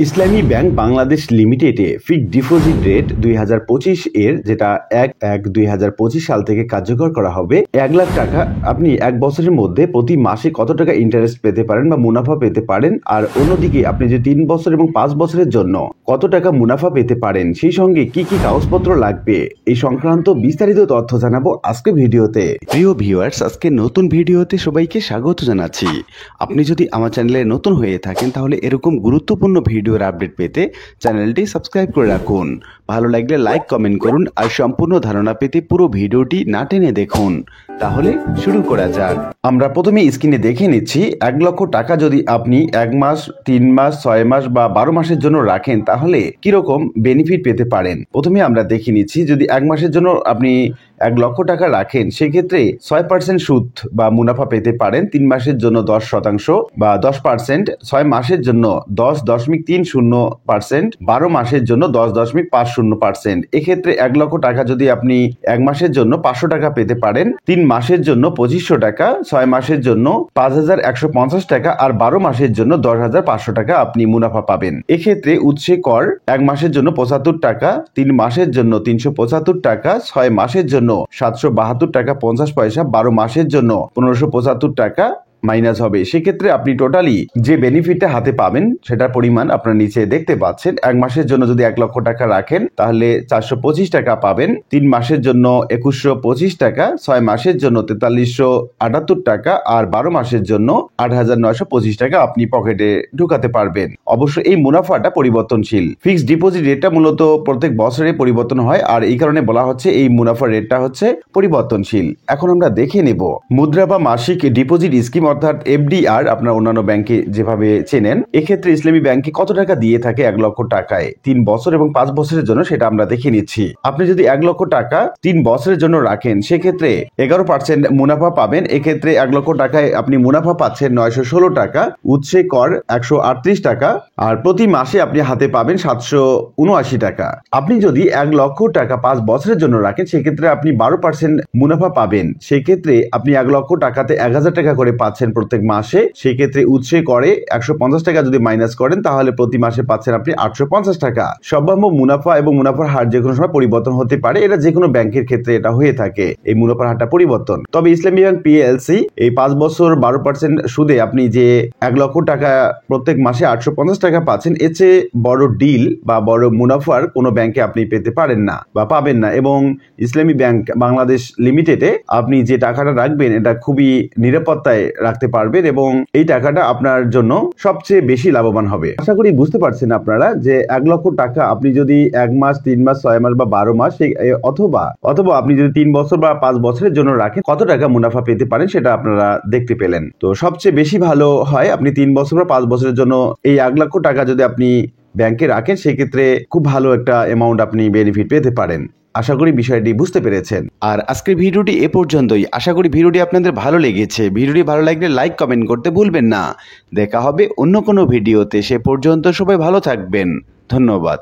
ইসলামী bank Bangladesh লিমিটেডে fixed deposit rate 2025 এর যেটা 1/1/2025 সাল থেকে কার্যকর করা হবে। 1 লাখ টাকা আপনি এক বছরের মধ্যে প্রতি মাসে কত টাকা ইন্টারেস্ট পেতে পারেন বা মুনাফা পেতে পারেন, আর অন্যদিকে আপনি যে 3 বছর এবং 5 বছরের জন্য কত টাকা মুনাফা পেতে পারেন, সেই সঙ্গে কি কি কাগজপত্র লাগবে, এই সংক্রান্ত বিস্তারিত তথ্য জানাবো আজকে ভিডিওতে। প্রিয় ভিউয়ার্স, আজকে নতুন ভিডিওতে সবাইকে স্বাগত জানাচ্ছি। আপনি যদি আমার চ্যানেলে নতুন হয়ে থাকেন তাহলে এরকম গুরুত্বপূর্ণ ভিডিওর আপডেট পেতে চ্যানেলটি সাবস্ক্রাইব করে রাখুন। ভালো লাগলে লাইক কমেন্ট করুন আর সম্পূর্ণ ধারণা পেতে পুরো ভিডিওটি না টেনে দেখুন। তাহলে শুরু করা যাক। আমরা প্রথমে স্ক্রিনে দেখে নিচ্ছি 1 লক্ষ টাকা যদি আপনি 1 মাস, 3 মাস, 6 মাস বা 12 মাসের জন্য রাখেন তাহলে কিরকম বেনিফিট পেতে পারেন। প্রথমে আমরা দেখে নিচ্ছি যদি 1 মাসের জন্য আপনি 1 লক্ষ টাকা রাখেন সেক্ষেত্রে 6% সুদ বা মুনাফা পেতে পারেন। 3 মাসের জন্য 10% বা 10%, 6 মাসের জন্য 10.30%, 12 মাসের জন্য 10.50%। এক্ষেত্রে 1 লক্ষ টাকা যদি আপনি 1 মাসের জন্য 500 টাকা পেতে পারেন, 3 মাসের জন্য 2500 টাকা, 6 মাসের জন্য 5150 টাকা আর 12 মাসের জন্য 10,500 টাকা আপনি মুনাফা পাবেন। এক্ষেত্রে উৎসে কর 1 মাসের জন্য 75 টাকা, 3 মাসের জন্য 375 টাকা, 6 মাসের জন্য 772 টাকা 50 পয়সা, 12 মাসের জন্য 1575 টাকা মাইনাস হবে। সেক্ষেত্রে আপনি টোটালি যে বেনিফিটটা হাতে পাবেন সেটার পরিমাণ আপনার নিচে দেখতে পাচ্ছেন। 1 মাসের জন্য যদি 1 লক্ষ টাকা রাখেন তাহলে 425 টাকা পাবেন, 3 মাসের জন্য 2125 টাকা, 6 মাসের জন্য 4378 টাকা আর 12 মাসের জন্য 8925 টাকা আপনি পকেটে ঢুকাতে পারবেন। অবশ্য এই মুনাফাটা পরিবর্তনশীল। ফিক্সড ডিপোজিট রেটটা মূলত প্রত্যেক বছরে পরিবর্তন হয় আর এই কারণে বলা হচ্ছে এই মুনাফার রেটটা হচ্ছে পরিবর্তনশীল। এখন আমরা দেখে নেব মুদ্রা বা মাসিক ডিপোজিট স্কিম অর্থাৎ এফডিআর আপনার অন্যান্য ব্যাংকে যেভাবে চেনেন, এক্ষেত্রে ইসলামী ব্যাংকে কত টাকা দিয়ে থাকে 1 লক্ষ টাকায় 3 বছর এবং 5 বছরের জন্য, সেটা আমরা দেখে নিচ্ছি। আপনি যদি 1 লক্ষ টাকা 3 বছরের জন্য রাখেন সেক্ষেত্রে 11% মুনাফা পাবেন। এক্ষেত্রে 1 লক্ষ টাকায় আপনি মুনাফা পাচ্ছেন 916 টাকা, উৎসে কর 138 টাকা আর প্রতি মাসে আপনি হাতে পাবেন 779 টাকা। আপনি যদি 1 লক্ষ টাকা 5 বছরের জন্য রাখেন সেক্ষেত্রে আপনি 12% মুনাফা পাবেন। সেক্ষেত্রে আপনি 1 লক্ষ টাকাতে 1000 টাকা করে পাচ্ছেন প্রত্যেক মাসে। সেই ক্ষেত্রে উৎসে করে 150 টাকা যদি মাইনাস করেন তাহলে প্রতি মাসে পাচ্ছেন আপনি 850 টাকা। সম্ভাব্য মুনাফা এবং মুনাফার হার যে কোনো সময় পরিবর্তন হতে পারে, এটা যে কোনো ব্যাংকের ক্ষেত্রে এটা হয়ে থাকে, এই মুনাফার হারটা পরিবর্তন। তবে ইসলামী ব্যাংক পিএলসি এই 5 বছর 12% সুদে আপনি যে 1 লক্ষ টাকা প্রত্যেক মাসে 850 টাকা পাচ্ছেন, এর চেয়ে বড় ডিল বা বড় মুনাফার কোনো ব্যাংকে আপনি পেতে পারেন না বা পাবেন না। এবং ইসলামী ব্যাংক বাংলাদেশ লিমিটেডে আপনি যে টাকাটা রাখবেন এটা খুবই নিরাপত্তায় রাখতে পারবেন এবং এই টাকাটা আপনার জন্য সবচেয়ে বেশি লাভবান হবে। আশা করি বুঝতে পারছেন আপনারা যে 1 লক্ষ টাকা আপনি যদি 1 মাস, 3 মাস, 6 মাস বা 12 মাস অথবা আপনি যদি 3 বছর বা 5 বছরের জন্য রাখেন কত টাকা মুনাফা পেতে পারেন সেটা আপনারা দেখতে পেলেন। তো সবচেয়ে বেশি ভালো হয় আপনি 3 বছর বা 5 বছরের জন্য এই 1 লক্ষ টাকা যদি আপনি ব্যাংকে রাখেন সেক্ষেত্রে খুব ভালো একটা অ্যামাউন্ট আপনি বেনিফিট পেতে পারেন। আশা করি বিষয়টি বুঝতে পেরেছেন। আর আজকের ভিডিওটি এ পর্যন্তই। আশা করি ভিডিওটি আপনাদের ভালো লেগেছে। ভিডিওটি ভালো লাগলে লাইক কমেন্ট করতে ভুলবেন না। দেখা হবে অন্য কোনো ভিডিওতে। সে পর্যন্ত সবাই ভালো থাকবেন। ধন্যবাদ।